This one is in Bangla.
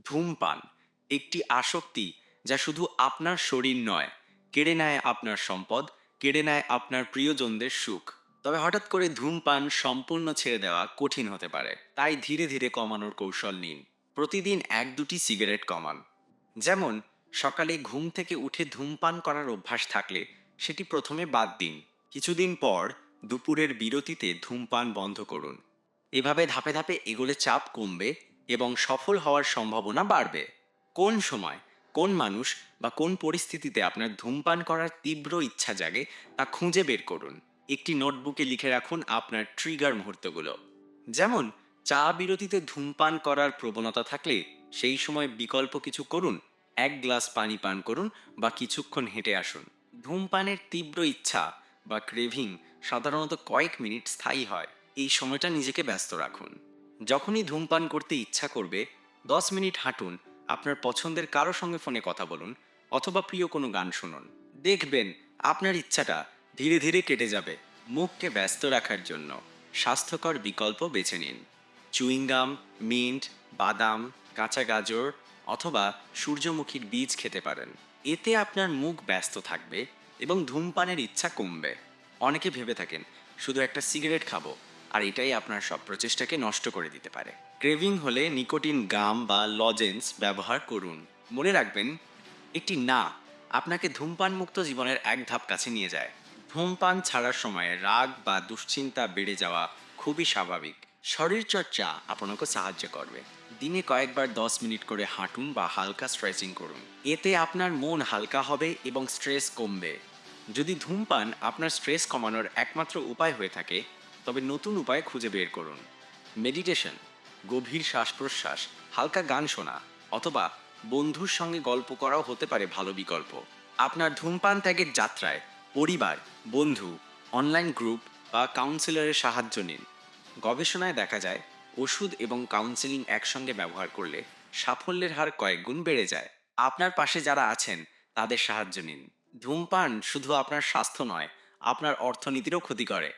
ধূমপান একটি আসক্তি যা শুধু আপনার শরীর নয়, কেড়ে নেয় আপনার সম্পদ, কেড়ে নেয় আপনার প্রিয়জনদের সুখ। তবে হঠাৎ করে ধূমপান সম্পূর্ণ ছেড়ে দেওয়া কঠিন হতে পারে, তাই ধীরে ধীরে কমানোর কৌশল নিন। প্রতিদিন 1-2টি সিগারেট কমান। যেমন, সকালে ঘুম থেকে উঠে ধূমপান করার অভ্যাস থাকলে সেটি প্রথমে বাদ দিন। কিছুদিন পর দুপুরের বিরতিতে ধূমপান বন্ধ করুন। এভাবে ধাপে ধাপে এগোলে চাপ কমবে এবং সফল হওয়ার সম্ভাবনা বাড়বে। কোন সময়, কোন মানুষ বা কোন পরিস্থিতিতে আপনার ধূমপান করার তীব্র ইচ্ছা জাগে তা খুঁজে বের করুন। একটি নোটবুকে লিখে রাখুন আপনার ট্রিগার মুহূর্তগুলো। যেমন, চা বিরতিতে ধূমপান করার প্রবণতা থাকলে সেই সময় বিকল্প কিছু করুন। 1 গ্লাস পানি পান করুন বা কিছুক্ষণ হেঁটে আসুন। ধূমপানের তীব্র ইচ্ছা বা ক্রেভিং সাধারণত কয়েক মিনিট স্থায়ী হয়। এই সময়টা নিজেকে ব্যস্ত রাখুন। যখনই ধূমপান করতে ইচ্ছা করবে, 10 মিনিট হাঁটুন, আপনার পছন্দের কারো সঙ্গে ফোনে কথা বলুন, অথবা প্রিয় কোনো গান শুনুন। দেখবেন আপনার ইচ্ছাটা ধীরে ধীরে কেটে যাবে। মুখকে ব্যস্ত রাখার জন্য স্বাস্থ্যকর বিকল্প বেছে নিন। চুইংগাম, মিন্ট, বাদাম, কাঁচা গাজর অথবা সূর্যমুখীর বীজ খেতে পারেন। এতে আপনার মুখ ব্যস্ত থাকবে এবং ধূমপানের ইচ্ছা কমবে। অনেকে ভেবে থাকেন শুধু একটা সিগারেট খাবো, আর এটাই আপনার সব প্রচেষ্টাকে নষ্ট করে দিতে পারে। ক্রেভিং হলে নিকোটিন গাম বা লজেন্স ব্যবহার করুন। মনে রাখবেন, একটি না আপনাকে ধূমপান মুক্ত জীবনের এক ধাপ কাছে নিয়ে যায়। ধূমপান ছাড়ার সময় রাগ বা দুশ্চিন্তা বেড়ে যাওয়া খুবই স্বাভাবিক। শরীরচর্চা আপনাকে সাহায্য করবে। দিনে কয়েকবার 10 মিনিট করে হাঁটুন বা হালকা স্ট্রেচিং করুন। এতে আপনার মন হালকা হবে এবং স্ট্রেস কমবে। যদি ধূমপান আপনার স্ট্রেস কমানোর একমাত্র উপায় হয়ে থাকে, তবে নতুন উপায় খুঁজে বের করুন। মেডিটেশন, গভীর শ্বাস প্রশ্বাস, হালকা গান শোনা অথবা বন্ধুর সঙ্গে গল্প করাও হতে পারে ভালো বিকল্প। আপনার ধূমপান ত্যাগের যাত্রায় পরিবার, বন্ধু, অনলাইন গ্রুপ বা কাউন্সিলরের সাহায্য নিন। গবেষণায় দেখা যায় ওষুধ এবং কাউন্সেলিং একসঙ্গে ব্যবহার করলে সাফল্যের হার কয়েক গুণ বেড়ে যায়। আপনার পাশে যারা আছেন তাদের সাহায্য নিন। ধূমপান শুধু আপনার স্বাস্থ্য নয়, আপনার অর্থনীতিরও ক্ষতি করে।